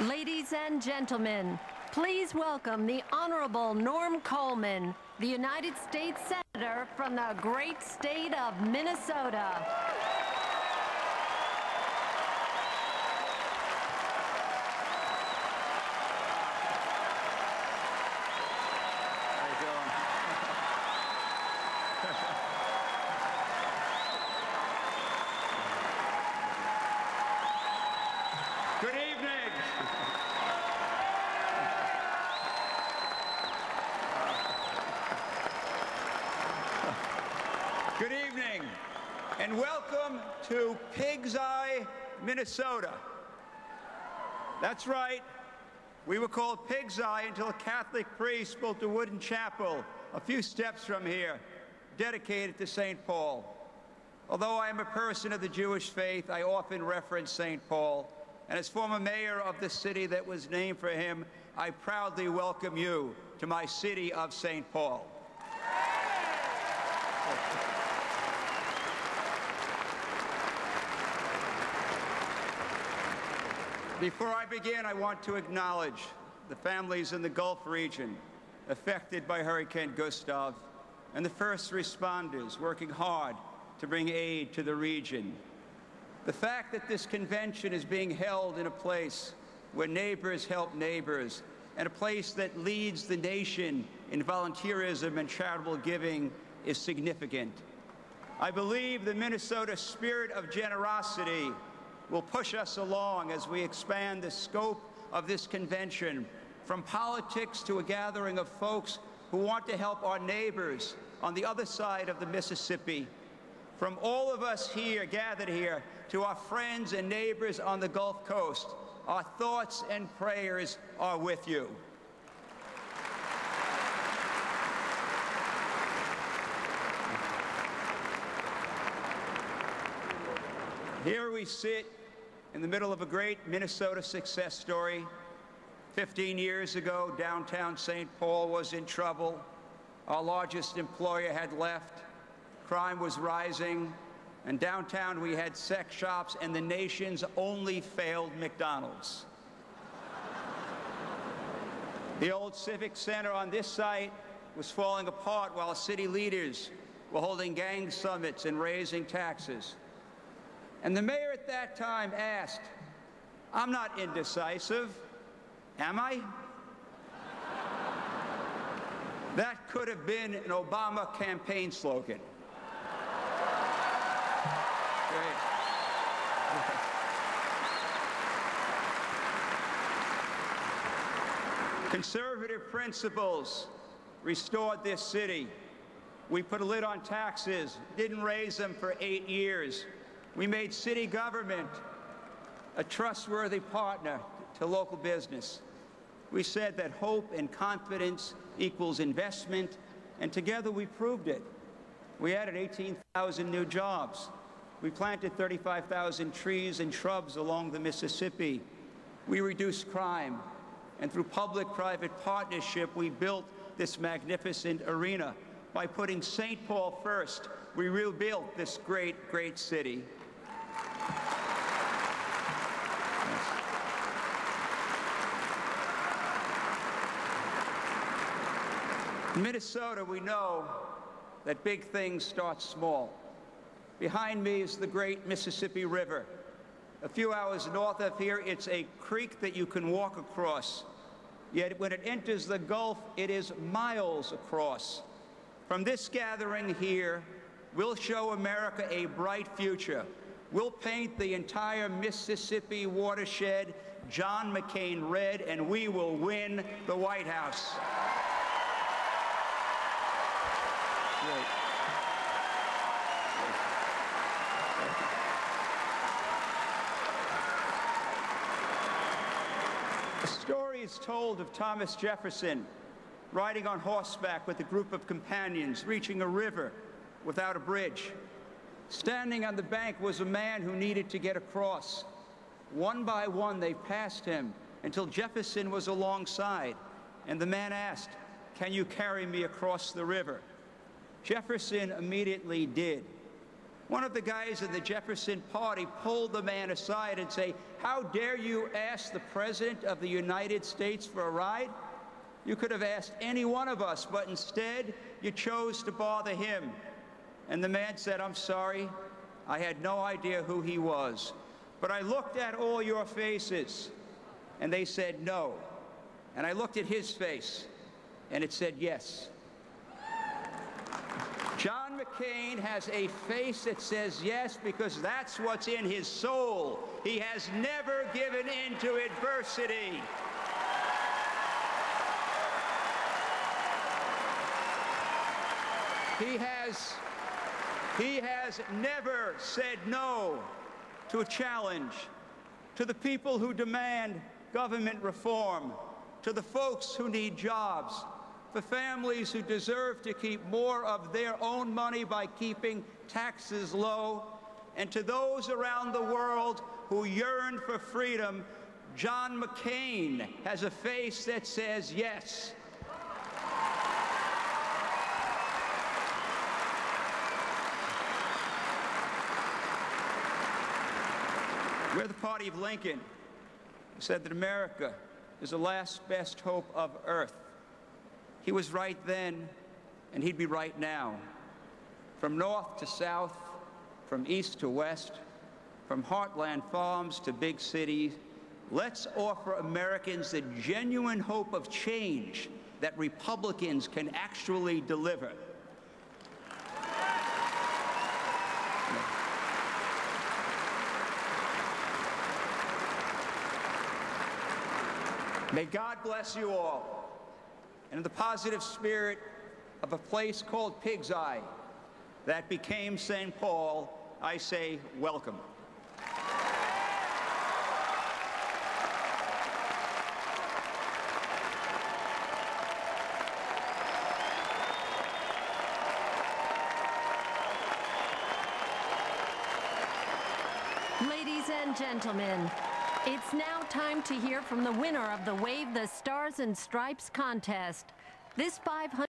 Ladies and gentlemen, please welcome the Honorable Norm Coleman, the United States Senator from the great state of Minnesota. Good evening. Good evening, and welcome to Pig's Eye, Minnesota. That's right. We were called Pig's Eye until a Catholic priest built a wooden chapel a few steps from here, dedicated to St. Paul. Although I am a person of the Jewish faith, I often reference St. Paul. And as former mayor of the city that was named for him, I proudly welcome you to my city of St. Paul. Before I begin, I want to acknowledge the families in the Gulf region affected by Hurricane Gustav and the first responders working hard to bring aid to the region. The fact that this convention is being held in a place where neighbors help neighbors and a place that leads the nation in volunteerism and charitable giving is significant. I believe the Minnesota spirit of generosity will push us along as we expand the scope of this convention from politics to a gathering of folks who want to help our neighbors on the other side of the Mississippi. From all of us here, gathered here, to our friends and neighbors on the Gulf Coast, our thoughts and prayers are with you. Here we sit in the middle of a great Minnesota success story. 15 years ago, downtown St. Paul was in trouble. Our largest employer had left. Crime was rising. And downtown we had sex shops and the nation's only failed McDonald's. The old Civic Center on this site was falling apart while city leaders were holding gang summits and raising taxes. And the mayor at that time asked, "I'm not indecisive, am I?" That could have been an Obama campaign slogan. Great. Conservative principles restored this city. We put a lid on taxes, didn't raise them for 8 years. We made city government a trustworthy partner to local business. We said that hope and confidence equals investment, and together we proved it. We added 18,000 new jobs. We planted 35,000 trees and shrubs along the Mississippi. We reduced crime. And through public-private partnership, we built this magnificent arena. By putting St. Paul first, we rebuilt this great, great city. In Minnesota, we know that big things start small. Behind me is the great Mississippi River. A few hours north of here, it's a creek that you can walk across. Yet when it enters the Gulf, it is miles across. From this gathering here, we'll show America a bright future. We'll paint the entire Mississippi watershed John McCain red, and we will win the White House. Great. A story is told of Thomas Jefferson riding on horseback with a group of companions, reaching a river without a bridge. Standing on the bank was a man who needed to get across. One by one, they passed him until Jefferson was alongside, and the man asked, "Can you carry me across the river?" Jefferson immediately did. One of the guys in the Jefferson Party pulled the man aside and say, "How dare you ask the President of the United States for a ride? You could have asked any one of us, but instead you chose to bother him." And the man said, "I'm sorry. I had no idea who he was. But I looked at all your faces, and they said no. And I looked at his face, and it said yes." John McCain has a face that says yes because that's what's in his soul. He has never given in to adversity. He has never said no to a challenge, to the people who demand government reform, to the folks who need jobs, for families who deserve to keep more of their own money by keeping taxes low, and to those around the world who yearn for freedom. John McCain has a face that says yes. We're the party of Lincoln, who said that America is the last best hope of Earth. He was right then, and he'd be right now. From north to south, from east to west, from heartland farms to big cities, let's offer Americans the genuine hope of change that Republicans can actually deliver. May God bless you all. And in the positive spirit of a place called Pig's Eye that became St. Paul, I say welcome. Ladies and gentlemen, it's now time to hear from the winner of the Wave the Stars and Stripes contest. This 500